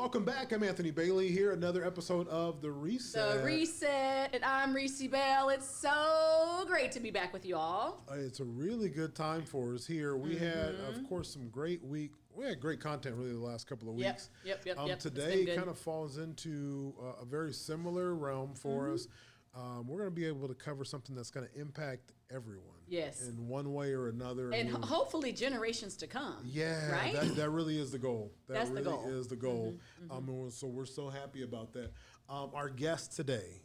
Welcome back. I'm Anthony Bailey here. Another episode of The Reset. The Reset, and I'm Rici Bell. It's so great to be back with you all. It's a really good time for us here. We had, of course, some great week. We had great content really the last couple of weeks. Yep. Today kind of falls into a very similar realm for us. We're going to be able to cover something that's going to impact everyone. Yes. In one way or another. And hopefully generations to come. Yeah. Right? That really is the goal. That's really the goal. is the goal. So we're so happy about that. Our guest today,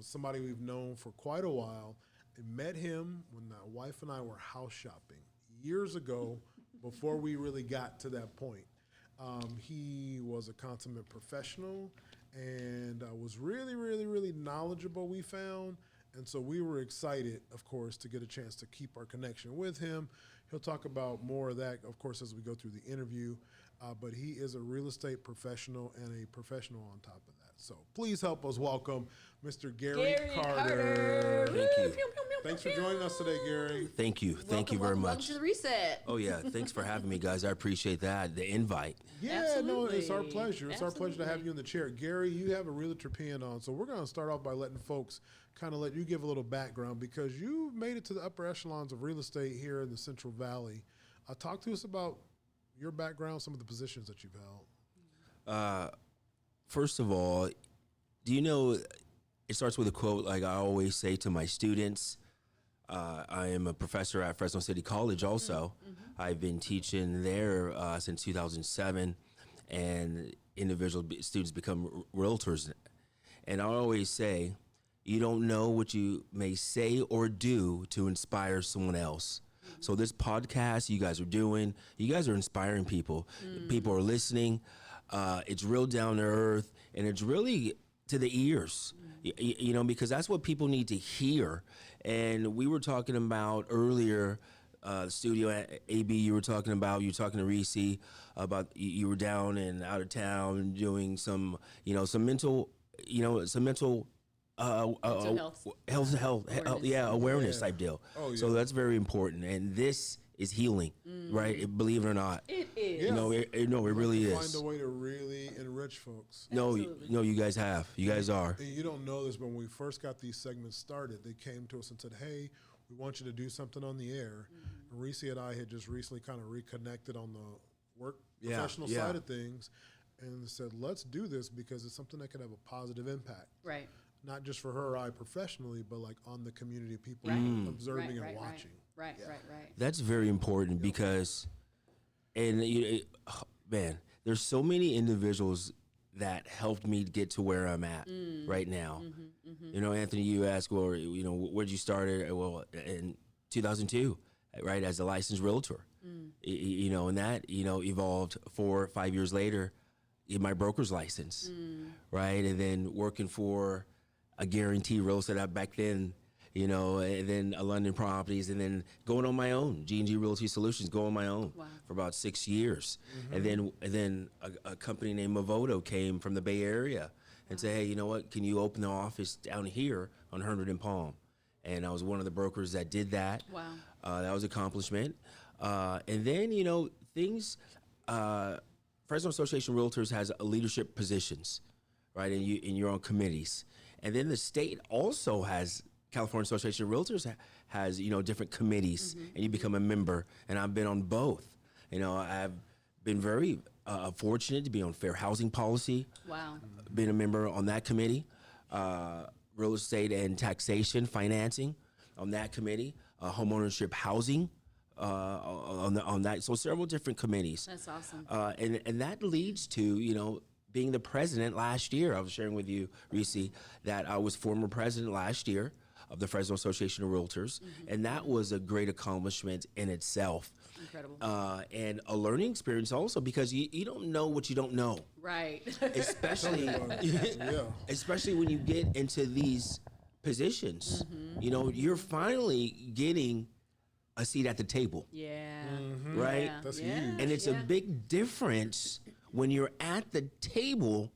somebody we've known for quite a while. I met him when my wife and I were house shopping years ago before we really got to that point. He was a consummate professional and was really knowledgeable, we found. And so we were excited, of course, to get a chance to keep our connection with him. He'll talk about more of that, of course, as we go through the interview. But he is a real estate professional and a professional on top of that. So please help us welcome Mr. Gary Carter. Thank you. Thanks for joining us today, Gary. Thank you. Thank you very much. Welcome to The Reset. Oh, yeah. Thanks for having me, guys. I appreciate that, the invite. Yeah, Absolutely. no, it's our pleasure. It's our pleasure to have Absolutely. you in the chair. Gary, you have a realtor pen on, so we're going to start off by letting folks kind of let you give a little background because you made it to the upper echelons of real estate here in the Central Valley. Talk to us about your background, some of the positions that you've held. First of all, do you know, it starts with a quote like I always say to my students. I am a professor at Fresno City College also. I've been teaching there since 2007, and students become realtors. And I always say, you don't know what you may say or do to inspire someone else. So this podcast you guys are doing, you guys are inspiring people. People are listening. It's real down to earth, and it's really to the ears, you know, because that's what people need to hear. And we were talking about earlier, studio at AB, you were talking to Rici about you were down and out of town doing some mental awareness type deal. Oh, yeah. So that's very important, and this is healing, right? Believe it or not. It is. It really is. Find a way to really enrich folks. No, Absolutely. you guys have. You guys are. And you don't know this, but when we first got these segments started, they came to us and said, hey, we want you to do something on the air. And Rici and I had just recently kind of reconnected on the professional side of things and said, let's do this because it's something that could have a positive impact. Right. Not just for her or I professionally, but like on the community of people observing and watching. Right. That's very important because, man, there's so many individuals that helped me get to where I'm at right now. You know, Anthony, you asked, well, you know, where'd you start? Well, in 2002, right, as a licensed realtor. You know, and that, you know, evolved 4 or 5 years later in my broker's license, right? And then working for a guarantee real estate back then, you know, and then a London Properties, and then going on my own, G&G Realty Solutions, going on my own for about 6 years. And then a company named Mavoto came from the Bay Area and said, hey, you know what, can you open the office down here on 100 and Palm? And I was one of the brokers that did that. Wow. That was an accomplishment. And then, you know, things, Fresno Association of Realtors has leadership positions, right? And you're on committees. And then the state also has, California Association of Realtors has, you know, different committees, and you become a member. And I've been on both. You know, I've been very fortunate to be on fair housing policy. Wow. Been a member on that committee. Real estate and taxation financing on that committee. Homeownership housing on that. So several different committees. That's awesome. And that leads to, you know, being the president last year. I was sharing with you, Rici, that I was former president last year of the Fresno Association of Realtors, and that was a great accomplishment in itself. Incredible. And a learning experience also, because you don't know what you don't know. Right. Especially, especially when you get into these positions. You know, you're finally getting a seat at the table. Yeah. Right? Yeah. That's huge. And it's a big difference when you're at the table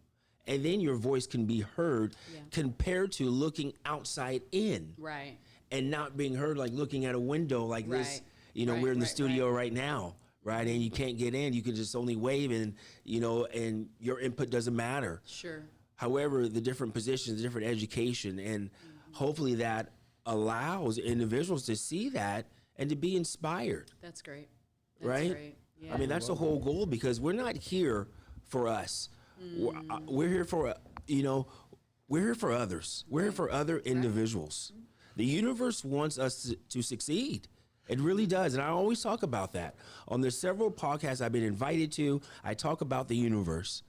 and then your voice can be heard compared to looking outside in. Right. And not being heard, like looking at a window like this. You know, we're in the studio right now, right? And you can't get in. You can just only wave, and and your input doesn't matter. Sure. However, the different positions, the different education, and hopefully that allows individuals to see that and to be inspired. That's great. That's right? great. Yeah. I mean, that's the whole goal, because we're not here for us. We're here for, we're here for others. We're here for other individuals. The universe wants us to succeed. It really does. And I always talk about that. On the several podcasts I've been invited to, I talk about the universe.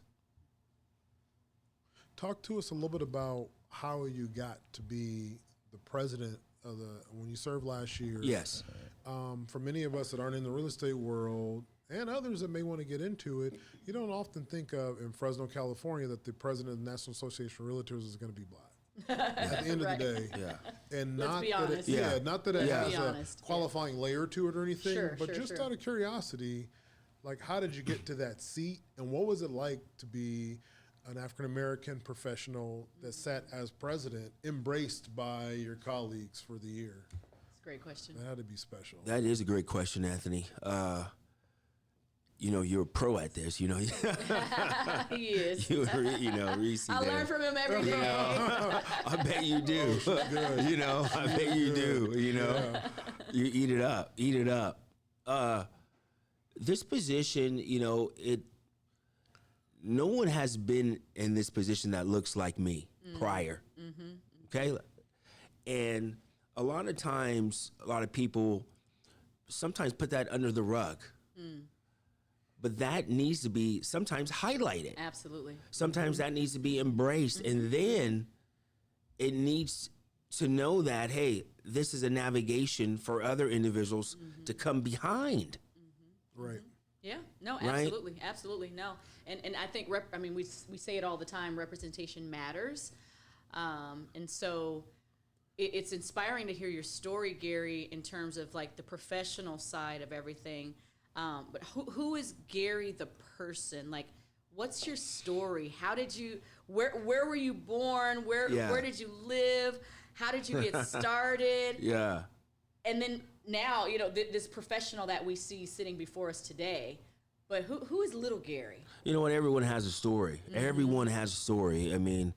Talk to us a little bit about how you got to be the president of when you served last year. Yes. For many of us that aren't in the real estate world and others that may want to get into it, you don't often think of in Fresno, California, that the president of the National Association of Realtors is going to be black. At the end of the day. Yeah. And Let's not be that honest. not that it has a honest. qualifying layer to it or anything, Sure, but sure, just sure. out of curiosity, like, how did you get to that seat, and what was it like to be an African-American professional that sat as president, embraced by your colleagues for the year? That's a great question. That had to be special. That is a great question, Anthony. You're a pro at this, He is. Reese. I learn from him every day. I bet you do. I bet you do. You eat it up. Eat it up. This position, no one has been in this position that looks like me prior. Okay? And a lot of times, a lot of people sometimes put that under the rug. But that needs to be sometimes highlighted. Absolutely. Sometimes that needs to be embraced. And then it needs to know that, hey, this is a navigation for other individuals to come behind. Right. Yeah. No, Right? absolutely. Absolutely. No. And I think, we say it all the time, representation matters. And so it's inspiring to hear your story, Gary, in terms of like the professional side of everything. But who is Gary the person? Like, what's your story? How did you, where were you born? Where did you live? How did you get started? Yeah. And then now, this professional that we see sitting before us today, but who is little Gary? You know what? Everyone has a story. Everyone has a story. I mean,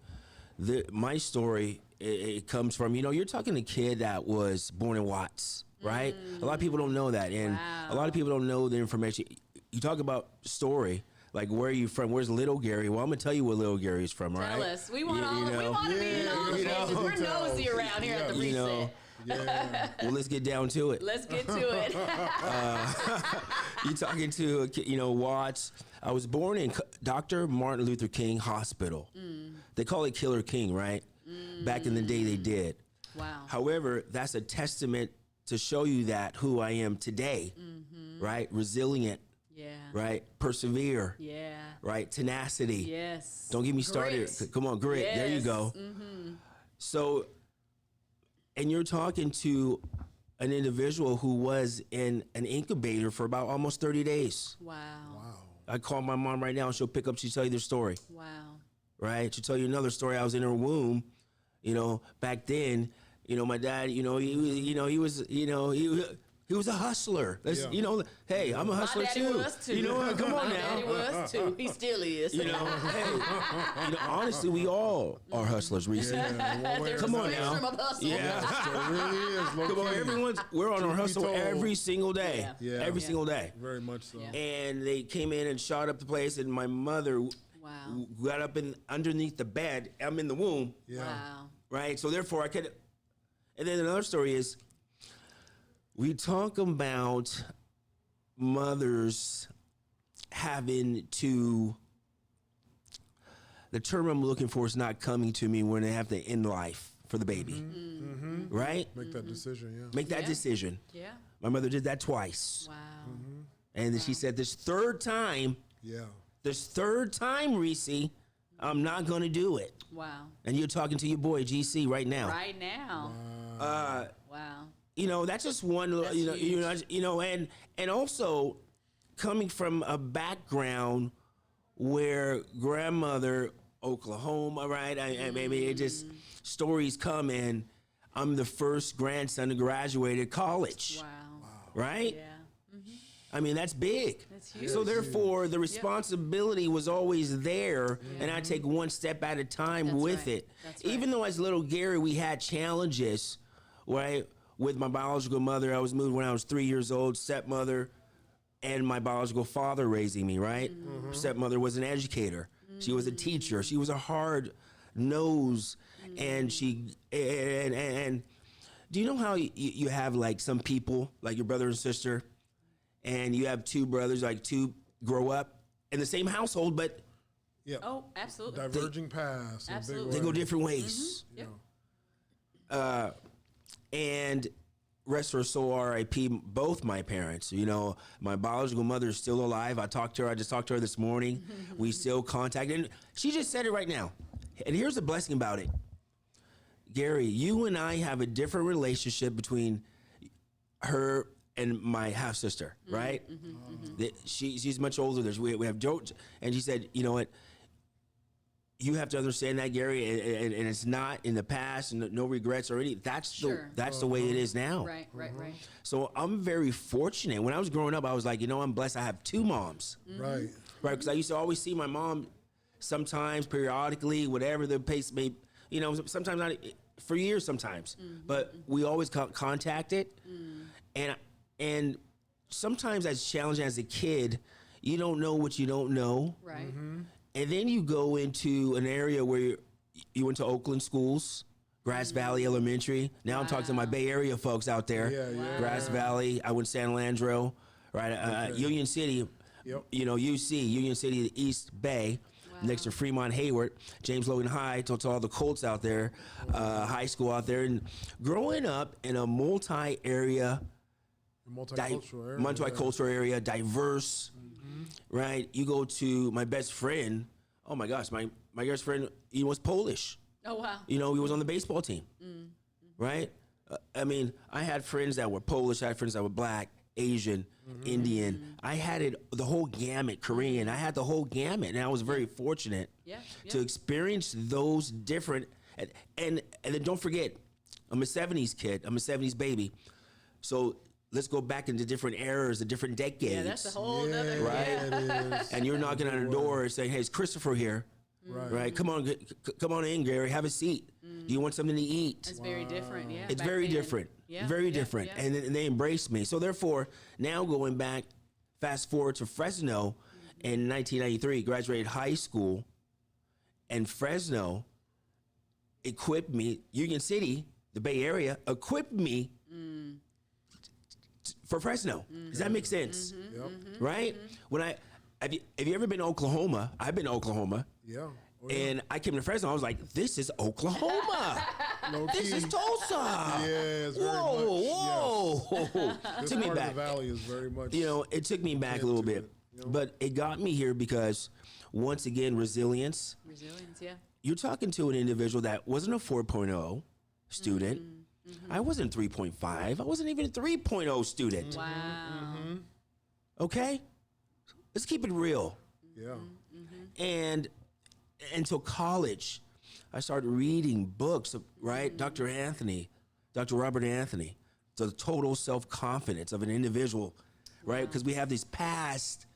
my story, it comes from, you're talking to a kid that was born in Watts. Right? A lot of people don't know that. And a lot of people don't know the information. You talk about story, like, where are you from? Where's little Gary? Well, I'm going to tell you where little Gary's from, right? Tell us. We want we want to be in all the places. We're nosy around here at the Reset. Well, let's get down to it. Let's get to it. You're talking to a kid, Watts. I was born in Dr. Martin Luther King Hospital. They call it Killer King, right? Back in the day, they did. Wow. However, that's a testament to show you that who I am today, right? Resilient, right? Persevere, right? Tenacity. Yes. Don't get me started. Grit. Come on, grit. Yes. There you go. So, and you're talking to an individual who was in an incubator for about almost 30 days. Wow. I call my mom right now and she'll pick up, she'll tell you their story, Wow. right? She'll tell you another story. I was in her womb, back then. My dad, he was a hustler. That's, hey, I'm a hustler My daddy was too. Come on My now. daddy was too. He still is. Hey, honestly, we all are hustlers, Reese. There's Come a on now. spectrum of hustle. Yeah. It really is. Come on, we're on our hustle told. every single day. Yeah. Every single day. Very much so. Yeah. And they came in and shot up the place, and my mother Wow. got up underneath the bed. I'm in the womb. Yeah. Wow. Right? So therefore I could, and then another story is, we talk about mothers having to, the term I'm looking for is not coming to me, when they have to end life for the baby, right? Make that decision, yeah. Make that Yeah. decision. Yeah. My mother did that twice. Wow. And then she said, this third time, Reese, I'm not going to do it. Wow. And you're talking to your boy, GC, right now. Right now. Wow. That's just one, and also coming from a background where grandmother, Oklahoma, right? I mean, it just, stories come in. I'm the first grandson to graduate college. Wow. Right? Yeah. I mean, that's big. That's huge. So therefore, the responsibility was always there, and I take one step at a time That's with right. it. That's right. Even though as little Gary, we had challenges, right? With my biological mother, I was moved when I was 3 years old, stepmother, and my biological father raising me, right? Stepmother was an educator. She was a teacher. She was a hard nose, and and do you know how you have like some people, like your brother and sister, and you have two brothers, like two grow up in the same household, but Yeah. Oh, absolutely. Diverging paths. in a big Absolutely. they go way. different ways. Yep. And rest her soul, R.I.P. both my parents. You know, my biological mother is still alive. I just talked to her this morning. We still contact, and she just said it right now. And here's the blessing about it. Gary, you and I have a different relationship between her and my half sister, right? She's much older. We have Joe, and she said, you know what? You have to understand that, Gary, and it's not in the past, and no regrets or any. That's the way it is now. Right. So I'm very fortunate. When I was growing up, I was like, you know, I'm blessed. I have two moms, Right. right? Because I used to always see my mom, sometimes periodically, whatever the pace may, you know, sometimes not for years, sometimes, but we always contacted, and sometimes as challenging as a kid, you don't know what you don't know. Right. And then you go into an area where you went to Oakland schools, Grass Valley Elementary. Now I'm talking to my Bay Area folks out there. Yeah. Grass Valley. I went to San Leandro, right? Union City, Yep. you know, UC, Union City, the East Bay, next to Fremont, Hayward, James Logan High, to all the Colts out there, high school out there. And growing up in a multi-area, Multicultural area. multicultural area, diverse, right? You go to my best friend. Oh my gosh, my best friend, he was Polish. Oh, wow. You know, he was on the baseball team, right? I mean, I had friends that were Polish. I had friends that were black, Asian, Indian. I had it the whole gamut, Korean. I had the whole gamut, and I was very fortunate to experience those different. And then don't forget, I'm a '70s kid. I'm a '70s baby. So let's go back into different eras, the different decades. Yeah, that's a whole nother. Right? It is. And you're knocking on the door and saying, "Hey, is Christopher here?" Right? Come on in, Gary. Have a seat. Do you want something to eat? It's very different. Yeah. It's back very then. different. Yeah. Very yeah, different. yeah. And they embraced me. So therefore, now going back, fast forward to Fresno in 1993, graduated high school, and Fresno equipped me, Union City, the Bay Area, equipped me for Fresno. Does that make sense? Yep. Right? When have you ever been to Oklahoma? I've been to Oklahoma. Yeah. Oh, yeah. And I came to Fresno. I was like, "This is Oklahoma. Low This key. is Tulsa. Yes, very Whoa. This Took me part back. of the valley is very much. You know, it took me back a little into bit, it, you know? but it got me here because, once again, resilience. Resilience. Yeah. You're talking to an individual that wasn't a 4.0 student. I wasn't 3.5. I wasn't even a 3.0 student. Wow. Okay? Let's keep it real. Yeah. And until college, I started reading books, right? Dr. Robert Anthony, the total self-confidence of an individual, right? Because we have these past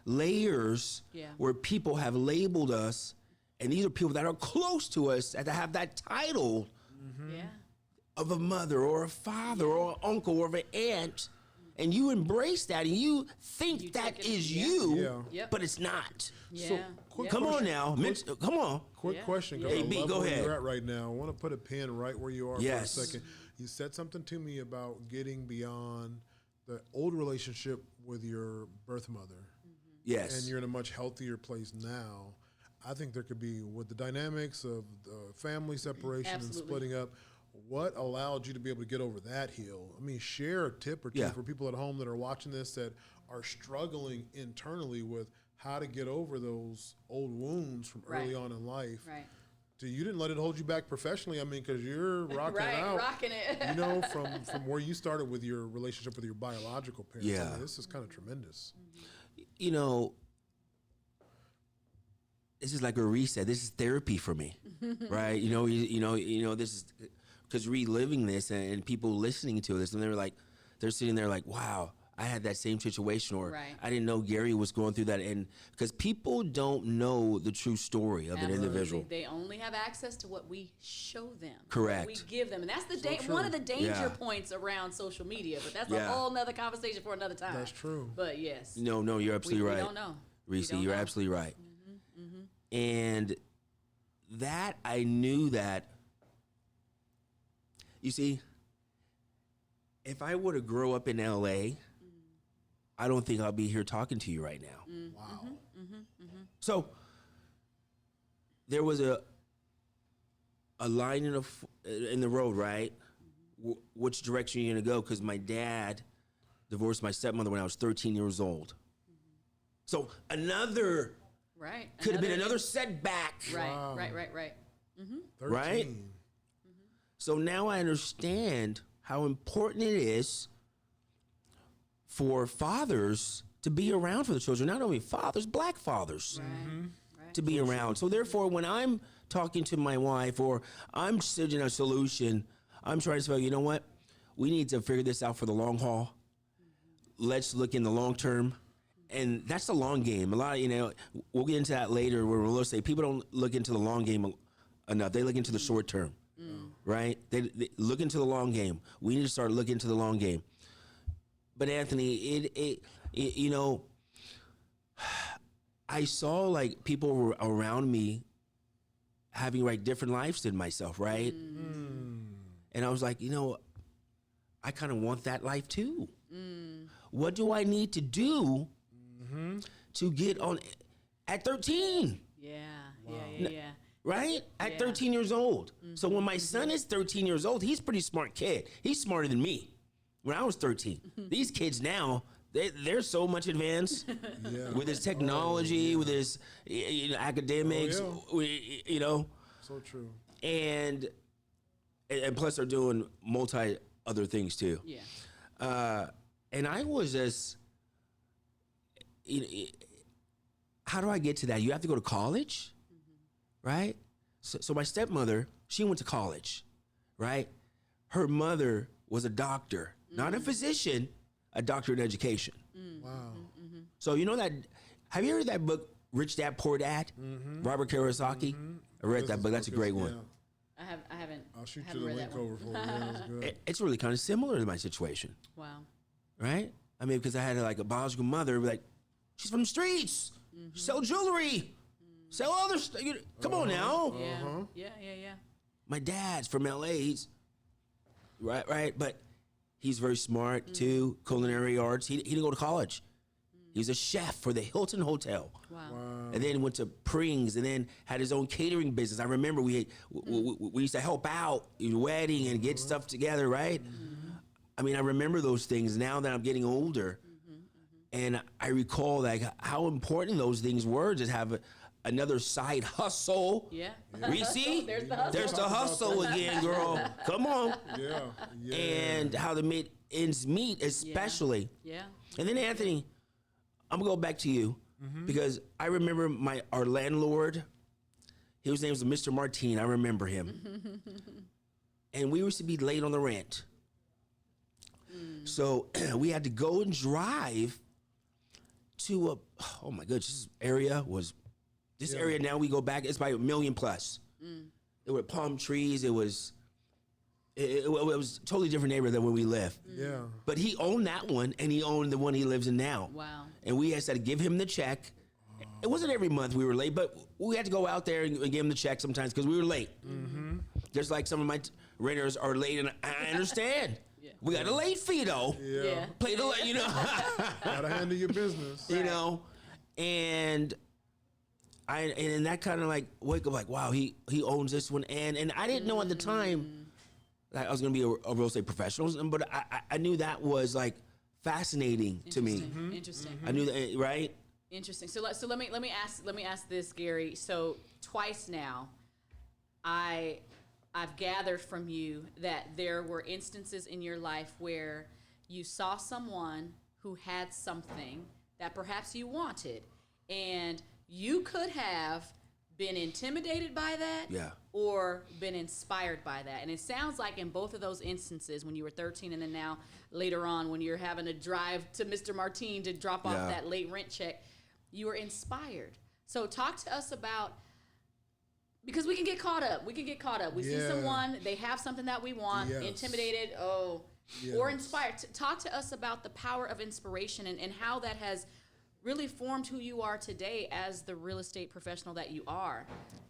layers where people have labeled us, and these are people that are close to us that have that title Yeah. of a mother or a father or an uncle or an aunt, and you embrace that and you think You that take it- is yeah. you, Yeah. Yep. but it's not. Yeah. quick yeah. Come on question. now, come on. Quick Yeah. question. 'Cause Hey, I B, love go where ahead. you're at right now. I want to put a pin right where you are Yes. for a second. You said something to me about getting beyond the old relationship with your birth mother, Yes. and you're in a much healthier place now. I think there could be, with the dynamics of the family separation Absolutely. and splitting up, what allowed you to be able to get over that hill? I mean, share a tip or two Yeah. for people at home that are watching this that are struggling internally with how to get over those old wounds from early Right. on in life. Right. You didn't let it hold you back professionally. I mean, because you're rocking Right. it out. Rocking it. You know, from where you started with your relationship with your biological parents. I Yeah. mean, this is kind of tremendous. You know, this is like a reset. This is therapy for me, right? You know, this is because reliving this and people listening to this, and they're sitting there like, wow, I had that same situation, or Right. I didn't know Gary was going through that. And because people don't know the true story of an individual. They only have access to what we show them. Correct. What we give them. And that's the true. one of the danger Yeah. points around social media. But that's Yeah. a whole nother conversation for another time. That's true. But yes. No, you're absolutely we right. don't know. Rici, don't you're know. absolutely right. And that I knew that, you see, if I were to grow up in LA, I don't think I'll be here talking to you right now. Wow. So there was a line in the road, right? Which direction are you gonna go? Because my dad divorced my stepmother when I was 13 years old. So another Right. could have been another setback. Right, Wow. right. 13. Right? So now I understand how important it is for fathers to be around for the children. Not only fathers, black fathers, Right. to be around. So therefore, when I'm talking to my wife or I'm suggesting a solution, I'm trying to say, you know what? We need to figure this out for the long haul. Let's look in the long term. And that's the long game. A lot of, we'll get into that later where we'll say people don't look into the long game enough. They look into the short term, right? They look into the long game. We need to start looking into the long game. But Anthony, it I saw like people were around me having like different lives than myself, right? And I was like, I kind of want that life too. What do I need to do to get on at 13? Yeah. Right? At Yeah. 13 years old. So when my son is 13 years old, he's a pretty smart kid. He's smarter than me when I was 13. These kids now, they're so much advanced Yeah. with his technology, with his academics, So true. and plus they're doing multi other things too. Yeah. And I was just, how do I get to that? You have to go to college, right? So my stepmother, she went to college, right? Her mother was a doctor, not a physician, a doctor in education. Wow. So have you heard that book, Rich Dad, Poor Dad? Robert Kiyosaki? I read that book. That's a great one. Yeah. I haven't. I'll shoot haven't you the read link that one. over for it. Yeah, that's good. It's really kind of similar to my situation, Wow. right? I mean, because I had like a biological mother, like, she's from the streets, sell jewelry, sell other stuff. Come on now. Yeah. My dad's from LA. He's right, but he's very smart too. Culinary arts. He didn't go to college. He was a chef for the Hilton Hotel. Wow. And then went to Prings, and then had his own catering business. I remember we used to help out in wedding and get stuff together, right? I mean, I remember those things now that I'm getting older, and I recall like how important those things were to have another side hustle. Yeah. Rici, There's the hustle. there's the hustle again, girl. Come on. Yeah. And how to make ends meet, especially. Yeah. And then Anthony, I'm gonna go back to you because I remember our landlord. His name was Mr. Martin. I remember him, and we used to be late on the rent. So we had to go and drive to oh my goodness, this area now we go back, it's by 1 million plus. There were palm trees, it was a totally different neighborhood than where we live. Yeah. But he owned that one, and he owned the one he lives in now. Wow. And we had to give him the check. It wasn't every month we were late, but we had to go out there and give him the check sometimes because we were late. Just like some of my renters are late, and I understand. We got a late fee though. Yeah. Play the late, Gotta handle your business. and that kind of like wake up like, wow, he owns this one, and I didn't know at the time that I was gonna be a real estate professional, but I knew that was like fascinating to me. Interesting. I knew that, right? Interesting. So let me ask this, Gary. So twice now, I've gathered from you that there were instances in your life where you saw someone who had something that perhaps you wanted, and you could have been intimidated by that, Yeah. or been inspired by that? And it sounds like in both of those instances, when you were 13 and then now later on when you're having to drive to Mr. Martin to drop off that late rent check, you were inspired. So talk to us about, because we can get caught up. We see someone, they have something that we want, intimidated, or inspired. Talk to us about the power of inspiration and how that has really formed who you are today as the real estate professional that you are.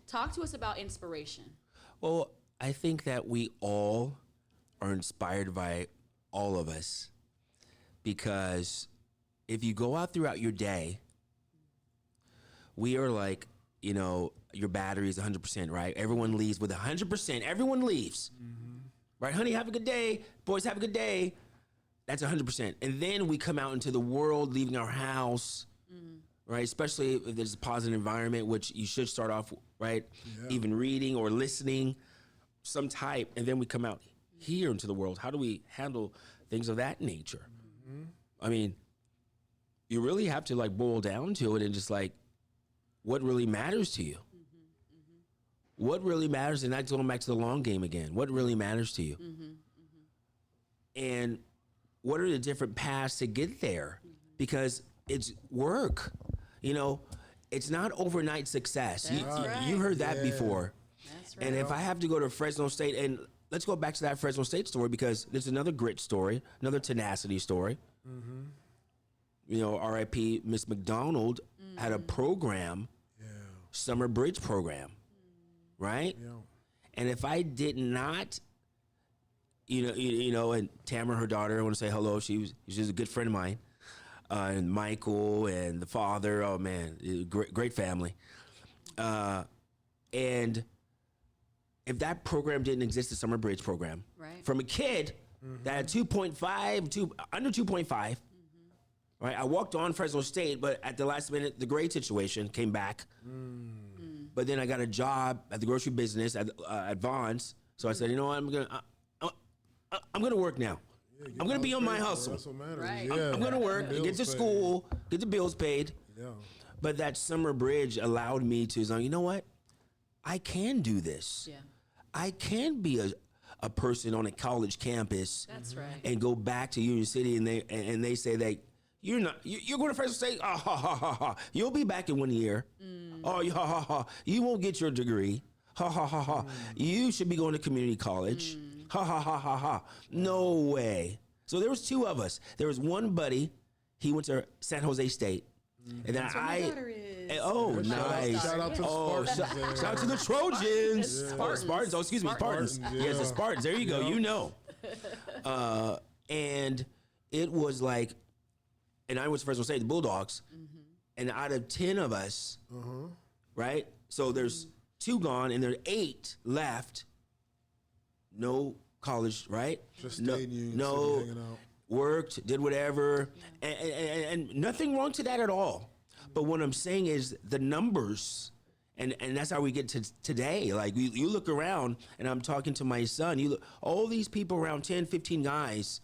Talk to us about inspiration. Well, I think that we all are inspired by all of us, because if you go out throughout your day, we are like, you know, your battery is 100%, right? Everyone leaves with 100%. Everyone leaves. Right, honey, have a good day. Boys, have a good day. That's 100%. And then we come out into the world, leaving our house, right? Especially if there's a positive environment, which you should start off, right? Yeah. Even reading or listening, some type. And then we come out here into the world. How do we handle things of that nature? I mean, you really have to like boil down to it and just like, what really matters to you? What really matters? And that's going back to the long game again. What really matters to you? And what are the different paths to get there? Because it's work. You know, it's not overnight success. You heard that before. That's right. And if I have to go to Fresno State, and let's go back to that Fresno State story, because there's another grit story, another tenacity story. You know, RIP Miss McDonald had a program, summer bridge program, right? Yeah. And if I did not, you know, and Tamara, her daughter, I want to say hello. She's a good friend of mine, and Michael and the father. Oh man, great family. And if that program didn't exist, the summer bridge program, from a kid that had 2.5 to under 2.5. Right, I walked on Fresno State, but at the last minute, the grade situation came back. But then I got a job at the grocery business at Vaughn's. So I said, you know what, I'm gonna work now. I'm gonna be on my hustle. That's what matters. Right. I'm gonna work, get to school, get the bills paid. Yeah. But that summer bridge allowed me to say, you know what, I can do this. Yeah. I can be a person on a college campus. That's right. And go back to Union City, and they say that. You're going to Fresno State. Ha ha ha ha. You'll be back in 1 year. Oh, ha ha ha. You won't get your degree. Ha ha ha ha. You should be going to community college. Ha ha ha ha ha. No way. So there was two of us. There was one buddy. He went to San Jose State, and then That's where my daughter is. Oh, nice. Shout out to the Spartans. Shout out to the Trojans. Spartans. Spartans. Oh, excuse me, Spartans. Yes, the Spartans. There you go. You know. And it was like. And I was Fresno State, the Bulldogs, and out of 10 of us, right? So there's 2 gone, and there's 8 left. No college, right? Just stayed hanging out. Worked, did whatever, and nothing wrong to that at all. But what I'm saying is the numbers, and that's how we get to today. Like you look around, and I'm talking to my son. You look, all these people around 10, 15 guys.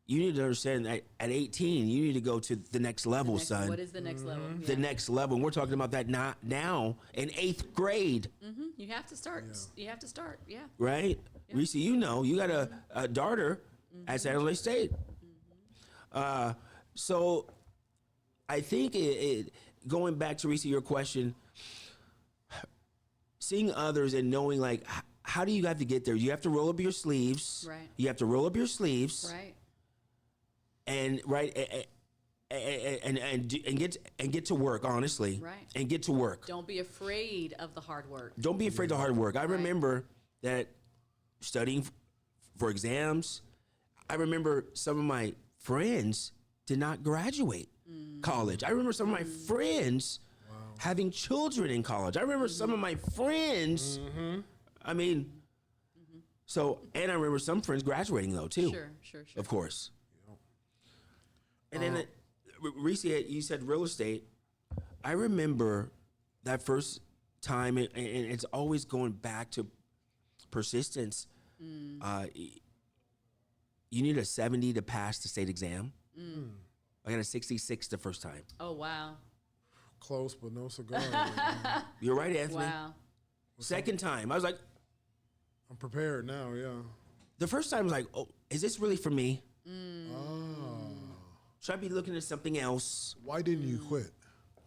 You need to understand that at 18, you need to go to the next level, son. What is the next level? Yeah. The next level. And we're talking about that now in 8th grade. You have to start. You have to start. Yeah. Right? Yeah. Rici, you know, you got a daughter at San Jose State. So I think going back to Rici, your question, seeing others and knowing like, how do you have to get there? You have to roll up your sleeves. Right. You have to roll up your sleeves. Right. And get to work, honestly. Right. And get to work. Don't be afraid of the hard work. Don't be afraid of hard work. I remember that studying for exams. I remember some of my friends did not graduate college. I remember some of my friends having children in college. I remember some of my friends. I mean, so, and I remember some friends graduating though too. Sure. Of course. And then, Rici, you said real estate. I remember that first time, and it's always going back to persistence. You need a 70 to pass the state exam. I got a 66 the first time. Oh, wow. Close, but no cigar. You're right, Anthony. Wow. Second time, I was like, I'm prepared now. Yeah. the first time I was like, oh, is this really for me? Oh. Should I be looking at something else? Why didn't you quit?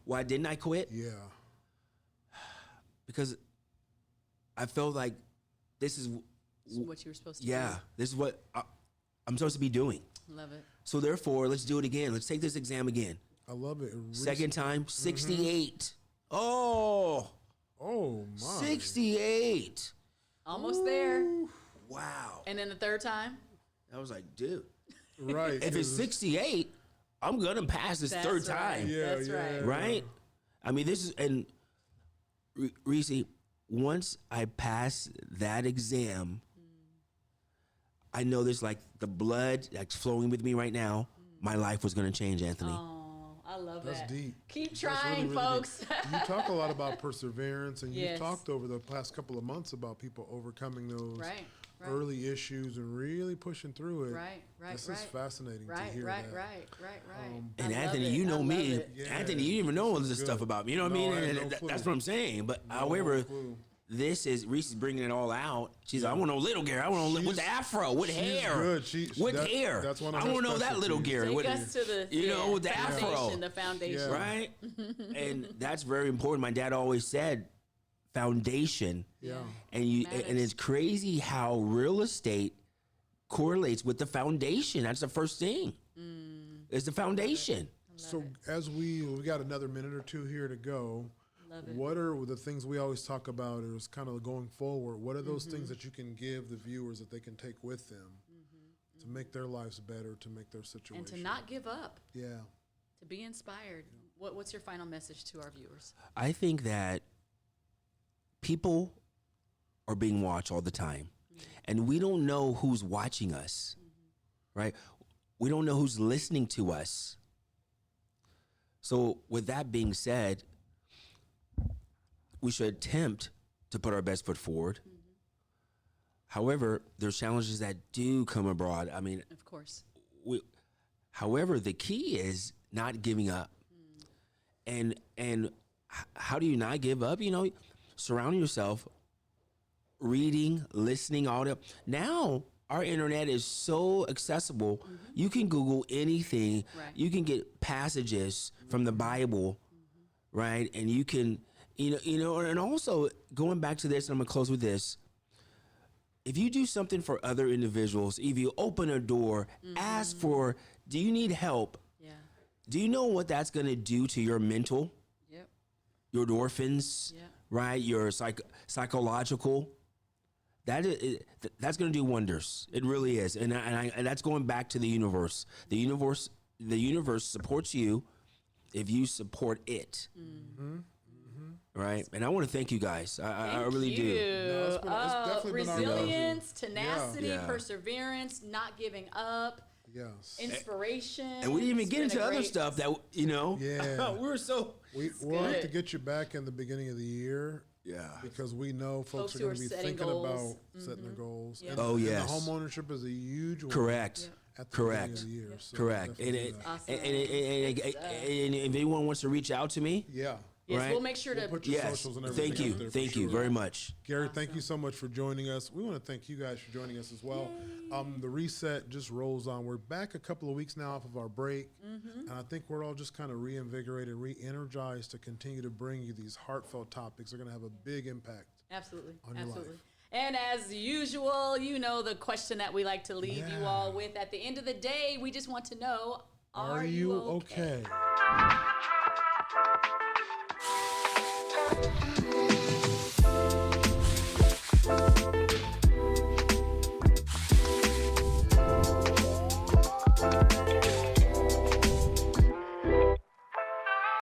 Why didn't I quit? Yeah. Because I felt like this is, This is what you were supposed to do. yeah, this is what I'm supposed to be doing. Love it. So therefore, let's do it again. Let's take this exam again. I love it. Second time, 68. Oh, Oh my. 68. Almost there. Wow. And then the third time? I was like, dude, Right. if it's 68, I'm going to pass this That's third right. time. Yeah, That's yeah. right. Right? I mean, this is, and Rici, once I pass that exam, I know there's like the blood that's flowing with me right now. My life was going to change, Anthony. Oh, I love That's that. deep. Keep That's trying, really folks. deep. You talk a lot about perseverance, and Yes. you've talked over the past couple of months about people overcoming those Right, right. early issues and really pushing through it. Right, right, This right. is fascinating to Right, hear right, that. right. And I love Anthony, it. you I know love me. it. Yeah. Anthony, you didn't even know all this Good. stuff about me. You know what No, I I mean? had And no clue. that's what I'm saying. But No however, clue. this is Reese's bringing it all out. She's like, I want to know little Gary. I want to know with the She's- afro, with she's hair, good. with That- hair. that's one of I her want to know that little specialties. Gary. Take With, us to the you know, with the foundation, afro. the foundation. Yeah. right? And that's very important. My dad always said, foundation. Yeah. And you Matters. and it's crazy how real estate correlates with the foundation. That's the first thing. It's the foundation. So as we got another minute or two here to go, Love it. what are the things we always talk about is kind of going forward? What are those things that you can give the viewers that they can take with them to make their lives better, to make their situation? And to not give up, Yeah. to be inspired. What's your final message to our viewers? I think that people are being watched all the time, and we don't know who's watching us, right? We don't know who's listening to us. So with that being said, we should attempt to put our best foot forward. However, there's challenges that do come abroad. I mean, Of course. however, the key is not giving up. And how do you not give up? You know, surround yourself, reading, listening, all that. Now, our internet is so accessible. You can Google anything. Right. You can get passages from the Bible, right? And you can, you know, and also going back to this, and I'm gonna close with this. If you do something for other individuals, if you open a door, ask for, do you need help? Yeah. Do you know what that's gonna do to your mental, Yep. your endorphins, Yeah. right? Your psychological. That's going to do wonders. It really is, and that's going back to the universe. The universe supports you if you support it. Right, and I want to thank you guys. I really do. No, it's definitely been our pleasure. Resilience, tenacity, Yeah. perseverance, not giving up, Yes. inspiration. And we didn't even It's get been into a other great- stuff that we Yeah. were so. We'll have to good. get you back in the beginning of the year. Yeah. Because we know folks Folks are who going are to be setting thinking goals. about setting their goals. Yeah. And, Oh, and yes. the home ownership is a huge one. Correct. At the Correct. beginning of the year. So Correct. And, definitely it, do that. Awesome. and if anyone wants to reach out to me, Yeah. Yes, right? we'll make sure We'll to. put your yes. socials and everything Thank out you. there for Thank you sure. very much. Gary, thank you so much for joining us. We want to thank you guys for joining us as well. The reset just rolls on. We're back a couple of weeks now off of our break, and I think we're all just kind of reinvigorated, re-energized to continue to bring you these heartfelt topics. They're going to have a big impact. Absolutely. on your Absolutely. life. And as usual, you know the question that we like to leave you all with. At the end of the day, we just want to know, Are you okay?